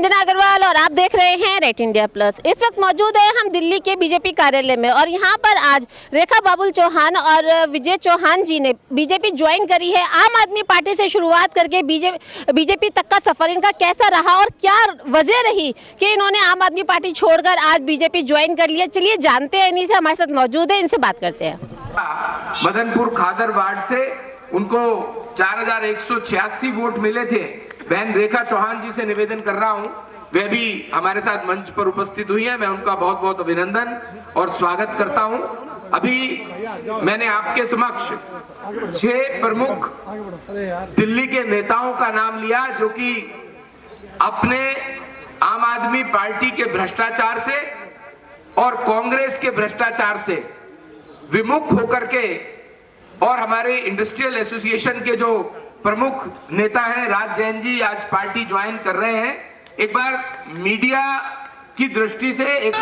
वंदना अग्रवाल और आप देख रहे हैं रेट इंडिया प्लस। इस वक्त मौजूद है हम दिल्ली के बीजेपी कार्यालय में और यहाँ पर आज रेखा बाबुल चौहान और विजय चौहान जी ने बीजेपी ज्वाइन करी है। आम आदमी पार्टी से शुरुआत करके बीजेपी तक का सफर इनका कैसा रहा और क्या वजह रही कि इन्होंने आम आदमी पार्टी छोड़कर आज बीजेपी ज्वाइन कर लिया। चलिए जानते हैं, इन्हीं से हमारे साथ मौजूद है, इनसे बात करते हैं। मदनपुर खादर वार्ड से उनको 4186 वोट मिले थे। बहन रेखा चौहान जी से निवेदन कर रहा हूं, वे भी हमारे साथ मंच पर उपस्थित हुई हैं। मैं उनका बहुत बहुत अभिनंदन और स्वागत करता हूं। अभी मैंने आपके समक्ष 6 प्रमुख दिल्ली के नेताओं का नाम लिया जो कि अपने आम आदमी पार्टी के भ्रष्टाचार से और कांग्रेस के भ्रष्टाचार से विमुख होकर के और हमारे इंडस्ट्रियल एसोसिएशन के जो प्रमुख नेता हैं राज जैन जी आज पार्टी ज्वाइन कर रहे हैं। एक बार मीडिया की दृष्टि से एक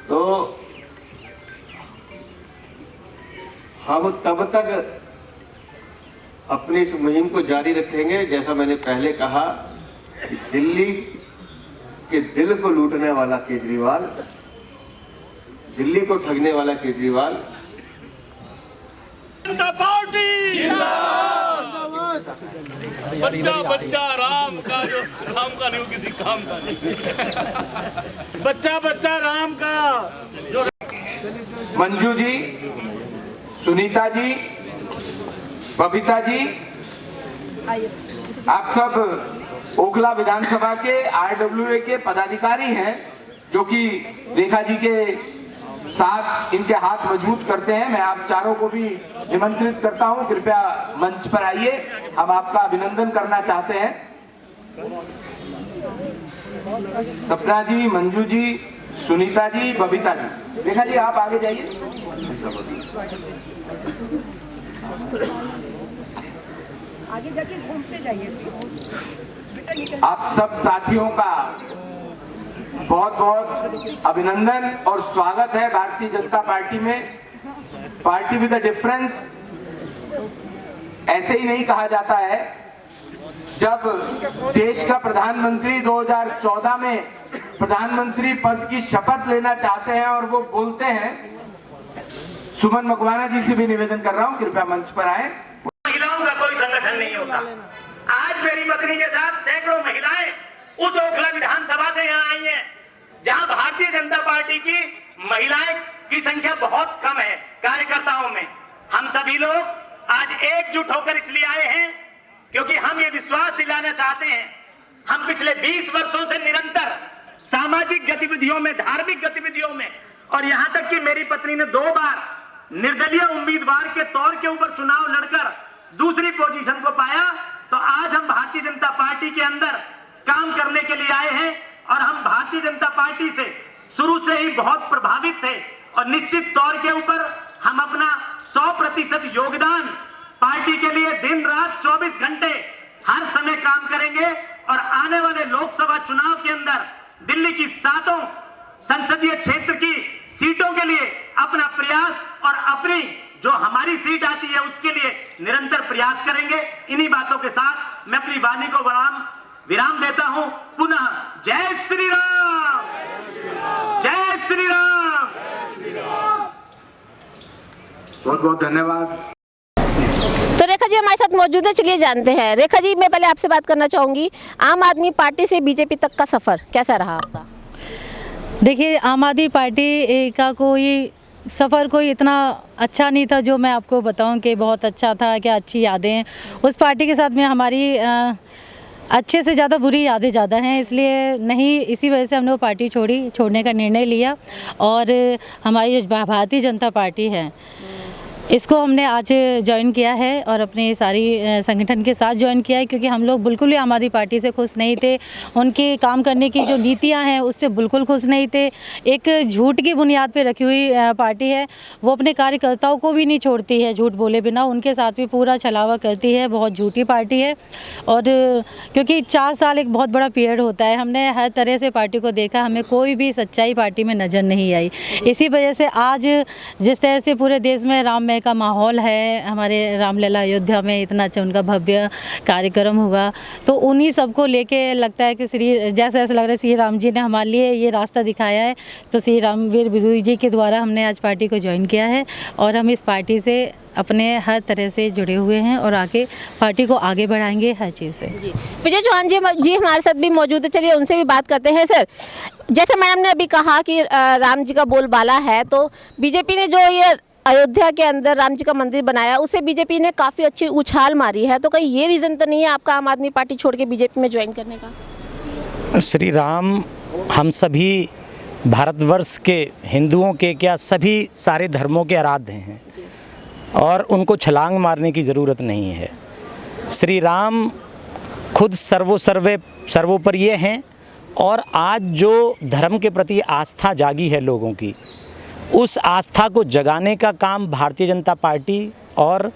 तो हम तब तक अपनी इस मुहिम को जारी रखेंगे जैसा मैंने पहले कहा कि दिल्ली के दिल को लूटने वाला केजरीवाल, दिल्ली को ठगने वाला केजरीवाल जनता पार्टी बच्चा बच्चा राम का, जो राम का नहीं वो किसी काम का नहीं। बच्चा बच्चा राम का। मंजू जी, सुनीता जी, बबीता जी, आप सब ओखला विधानसभा के RWA के पदाधिकारी हैं जो कि रेखा जी के साथ इनके हाथ मजबूत करते हैं। मैं आप चारों को भी निमंत्रित करता हूं, कृपया मंच पर आइए, हम आपका अभिनंदन करना चाहते हैं। सपना जी, मंजू जी, सुनीता जी, बबीता जी, रेखा जी आप आगे जाइए। आगे जाके घूमते जाइए। आप सब साथियों का बहुत बहुत अभिनंदन और स्वागत है भारतीय जनता पार्टी में। पार्टी विद अ डिफरेंस ऐसे ही नहीं कहा जाता है। जब देश का प्रधानमंत्री 2014 में प्रधानमंत्री पद की शपथ लेना चाहते हैं और वो बोलते हैं, सुमन मकवाना जी से भी निवेदन कर रहा हूं, कृपया मंच पर आए। महिलाओं का कोई संगठन नहीं होता। आज मेरी पत्नी के साथ सैकड़ों महिलाएं उस ओखला विधानसभा से यहाँ आई हैं, जहाँ भारतीय जनता पार्टी की महिलाएं की संख्या बहुत कम है। कार्यकर्ताओं में हम सभी लोग आज एकजुट होकर इसलिए आए हैं क्योंकि हम ये विश्वास दिलाना चाहते हैं, हम पिछले 20 वर्षों से निरंतर सामाजिक गतिविधियों में, धार्मिक गतिविधियों में, और यहाँ तक कि मेरी पत्नी ने 2 बार निर्दलीय उम्मीदवार के तौर के ऊपर चुनाव लड़कर दूसरी पोजीशन को पाया। तो आज हम भारतीय जनता पार्टी के अंदर काम करने के लिए आए हैं और हम भारतीय जनता पार्टी से शुरू से ही बहुत प्रभावित थे और निश्चित तौर के ऊपर हम अपना 100% योगदान पार्टी के लिए दिन रात 24 घंटे हर समय काम करेंगे और आने वाले लोकसभा चुनाव के अंदर दिल्ली की 7 संसदीय क्षेत्र की सीटों के लिए अपना प्रयास और अपनी जो हमारी सीट आती है उसके लिए निरंतर प्रयास करेंगे। इन्हीं बातों के साथ मैं अपनी वाणी को विराम देता हूं। पुनः जय श्री राम, जय श्री राम। बहुत बहुत धन्यवाद। तो रेखा जी हमारे साथ मौजूद है, चलिए जानते हैं। रेखा जी, मैं पहले आपसे बात करना चाहूंगी, आम आदमी पार्टी से बीजेपी तक का सफर कैसा रहा आपका? देखिए, आम आदमी पार्टी का कोई सफ़र कोई इतना अच्छा नहीं था जो मैं आपको बताऊं कि बहुत अच्छा था, क्या अच्छी यादें हैं उस पार्टी के साथ में। हमारी अच्छे से ज़्यादा बुरी यादें ज़्यादा हैं, इसलिए नहीं, इसी वजह से हमने वो पार्टी छोड़ने का निर्णय लिया। और हमारी जो भारतीय जनता पार्टी है इसको हमने आज ज्वाइन किया है और अपने सारी संगठन के साथ ज्वाइन किया है, क्योंकि हम लोग बिल्कुल ही आम आदमी पार्टी से खुश नहीं थे। उनके काम करने की जो नीतियां हैं उससे बिल्कुल खुश नहीं थे। एक झूठ की बुनियाद पे रखी हुई पार्टी है। वो अपने कार्यकर्ताओं को भी नहीं छोड़ती है झूठ बोले बिना, उनके साथ भी पूरा छलावा करती है। बहुत झूठी पार्टी है। और क्योंकि 4 साल एक बहुत बड़ा पीरियड होता है, हमने हर तरह से पार्टी को देखा, हमें कोई भी सच्चाई पार्टी में नज़र नहीं आई। इसी वजह से आज जिस तरह से पूरे देश में राममय का माहौल है, हमारे रामलला अयोध्या में इतना अच्छा उनका भव्य कार्यक्रम हुआ, तो उन्हीं सबको लेके लगता है कि जैसे ऐसा लग रहा है श्री राम जी ने हमारे लिए ये रास्ता दिखाया है। तो श्री रामवीर विदुर जी के द्वारा हमने आज पार्टी को ज्वाइन किया है और हम इस पार्टी से अपने हर तरह से जुड़े हुए हैं और आगे पार्टी को आगे बढ़ाएंगे हर चीज़ से। विजय चौहान जी हमारे साथ भी मौजूद है, चलिए उनसे भी बात करते हैं। सर, जैसे मैडम ने अभी कहा कि राम जी का बोलबाला है, तो बीजेपी ने जो ये अयोध्या के अंदर राम जी का मंदिर बनाया, उसे बीजेपी ने काफ़ी अच्छी उछाल मारी है, तो कहीं ये रीज़न तो नहीं है आपका आम आदमी पार्टी छोड़ के बीजेपी में ज्वाइन करने का? श्री राम हम सभी भारतवर्ष के हिंदुओं के क्या सभी सारे धर्मों के आराध्य हैं और उनको छलांग मारने की ज़रूरत नहीं है। श्री राम खुद सर्वोपरि ये हैं और आज जो धर्म के प्रति आस्था जागी है लोगों की, उस आस्था को जगाने का काम भारतीय जनता पार्टी और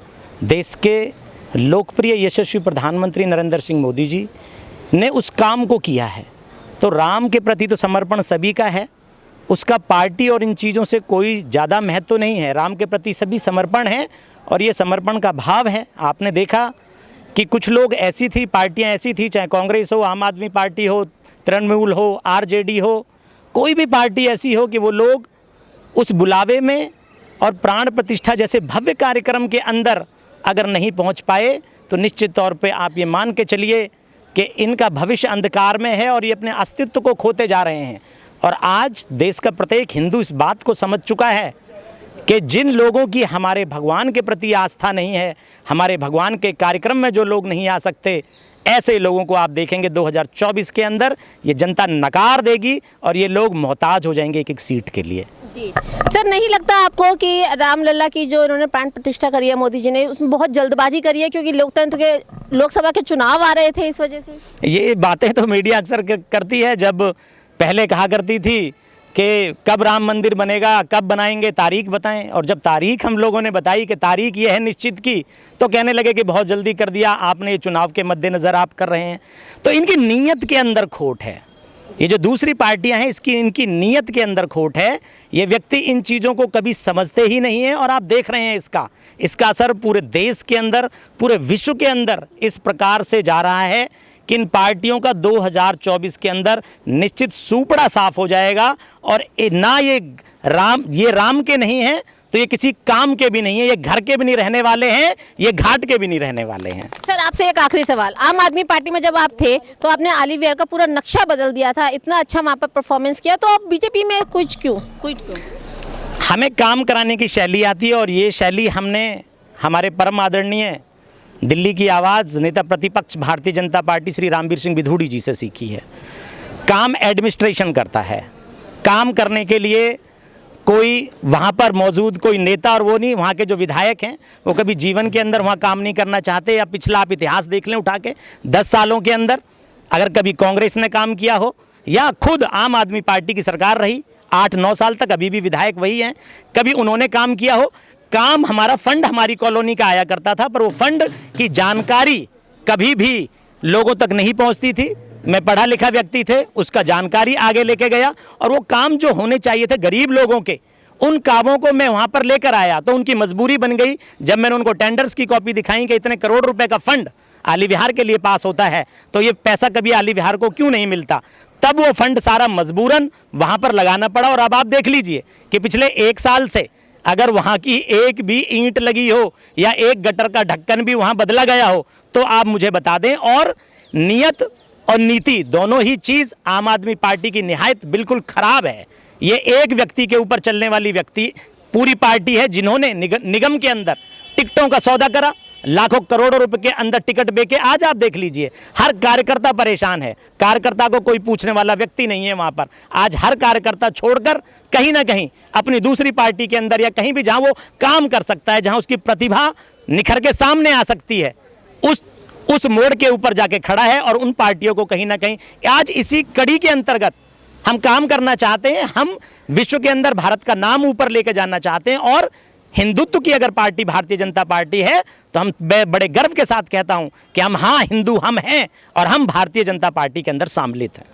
देश के लोकप्रिय यशस्वी प्रधानमंत्री नरेंद्र सिंह मोदी जी ने उस काम को किया है। तो राम के प्रति तो समर्पण सभी का है, उसका पार्टी और इन चीज़ों से कोई ज़्यादा महत्व नहीं है। राम के प्रति सभी समर्पण है और ये समर्पण का भाव है। आपने देखा कि कुछ लोग ऐसी थी, पार्टियां ऐसी थी, चाहे कांग्रेस हो, आम आदमी पार्टी हो, तृणमूल हो, आरजेडी हो, कोई भी पार्टी ऐसी हो कि वो लोग उस बुलावे में और प्राण प्रतिष्ठा जैसे भव्य कार्यक्रम के अंदर अगर नहीं पहुंच पाए तो निश्चित तौर पे आप ये मान के चलिए कि इनका भविष्य अंधकार में है और ये अपने अस्तित्व को खोते जा रहे हैं। और आज देश का प्रत्येक हिंदू इस बात को समझ चुका है कि जिन लोगों की हमारे भगवान के प्रति आस्था नहीं है, हमारे भगवान के कार्यक्रम में जो लोग नहीं आ सकते, ऐसे लोगों को आप देखेंगे 2024 के अंदर ये जनता नकार देगी और ये लोग मोहताज हो जाएंगे एक एक सीट के लिए। जी सर, नहीं लगता आपको कि रामलला की जो इन्होंने प्राण प्रतिष्ठा करी है मोदी जी ने, उसमें बहुत जल्दबाजी करी है, क्योंकि लोकसभा के चुनाव आ रहे थे, इस वजह से? ये बातें तो मीडिया अक्सर करती है। जब पहले कहा करती थी कि कब राम मंदिर बनेगा, कब बनाएंगे, तारीख बताएं, और जब तारीख हम लोगों ने बताई कि तारीख ये है निश्चित की, तो कहने लगे कि बहुत जल्दी कर दिया आपने, ये चुनाव के मद्देनज़र आप कर रहे हैं। तो इनकी नीयत के अंदर खोट है। ये जो दूसरी पार्टियां हैं इनकी नीयत के अंदर खोट है। ये व्यक्ति इन चीज़ों को कभी समझते ही नहीं है और आप देख रहे हैं इसका असर पूरे देश के अंदर, पूरे विश्व के अंदर इस प्रकार से जा रहा है कि इन पार्टियों का 2024 के अंदर निश्चित सूपड़ा साफ हो जाएगा। और ना ये राम के नहीं हैं तो ये किसी काम के भी नहीं है, ये घर के भी नहीं रहने वाले हैं, ये घाट के भी नहीं रहने वाले हैं। सर, आपसे एक आखिरी सवाल, आम आदमी पार्टी में जब आप थे तो आपने ऑलिवियर का पूरा नक्शा बदल दिया था, इतना अच्छा वहाँ पर परफॉर्मेंस किया, तो अब बीजेपी में क्यों? हमें काम कराने की शैली आती है और ये शैली हमने हमारे परम आदरणीय दिल्ली की आवाज़ नेता प्रतिपक्ष भारतीय जनता पार्टी श्री रामवीर सिंह विधूड़ी जी से सीखी है। काम एडमिनिस्ट्रेशन करता है, काम करने के लिए कोई वहाँ पर मौजूद कोई नेता और वो नहीं, वहाँ के जो विधायक हैं वो कभी जीवन के अंदर वहाँ काम नहीं करना चाहते। या पिछला आप इतिहास देख लें उठा के 10 सालों के अंदर, अगर कभी कांग्रेस ने काम किया हो या खुद आम आदमी पार्टी की सरकार रही 8-9 साल तक, अभी भी विधायक वही हैं, कभी उन्होंने काम किया हो। काम हमारा फंड हमारी कॉलोनी का आया करता था, पर वो फंड की जानकारी कभी भी लोगों तक नहीं पहुँचती थी। मैं पढ़ा लिखा व्यक्ति थे, उसका जानकारी आगे लेके गया और वो काम जो होने चाहिए थे गरीब लोगों के, उन कामों को मैं वहाँ पर लेकर आया। तो उनकी मजबूरी बन गई, जब मैंने उनको टेंडर्स की कॉपी दिखाई कि इतने करोड़ रुपए का फंड आली विहार के लिए पास होता है, तो ये पैसा कभी आली विहार को क्यों नहीं मिलता, तब वो फंड सारा मजबूरन वहाँ पर लगाना पड़ा। और अब आप देख लीजिए कि पिछले 1 साल से अगर वहाँ की एक भी ईंट लगी हो या एक गटर का ढक्कन भी वहाँ बदला गया हो तो आप मुझे बता दें। और नियत और नीति दोनों ही चीज़ आम आदमी पार्टी की निहायत बिल्कुल ख़राब है। ये एक व्यक्ति के ऊपर चलने वाली पूरी पार्टी है जिन्होंने निगम के अंदर टिकटों का सौदा करा, लाखों करोड़ों रुपए के अंदर टिकट बेचे। आज आप देख लीजिए, हर कार्यकर्ता परेशान है, कार्यकर्ता को कोई पूछने वाला व्यक्ति नहीं है वहां पर। आज हर कार्यकर्ता छोड़कर कहीं ना कहीं अपनी दूसरी पार्टी के अंदर या कहीं भी जहां वो काम कर सकता है, जहां उसकी प्रतिभा निखर के सामने आ सकती है, उस मोड़ के ऊपर जाके खड़ा है। और उन पार्टियों को कहीं ना कहीं आज इसी कड़ी के अंतर्गत हम काम करना चाहते हैं। हम विश्व के अंदर भारत का नाम ऊपर लेकर जाना चाहते हैं। और हिंदुत्व की अगर पार्टी भारतीय जनता पार्टी है तो हम बड़े गर्व के साथ कहता हूं कि हम हिंदू हम हैं और हम भारतीय जनता पार्टी के अंदर सम्मिलित हैं।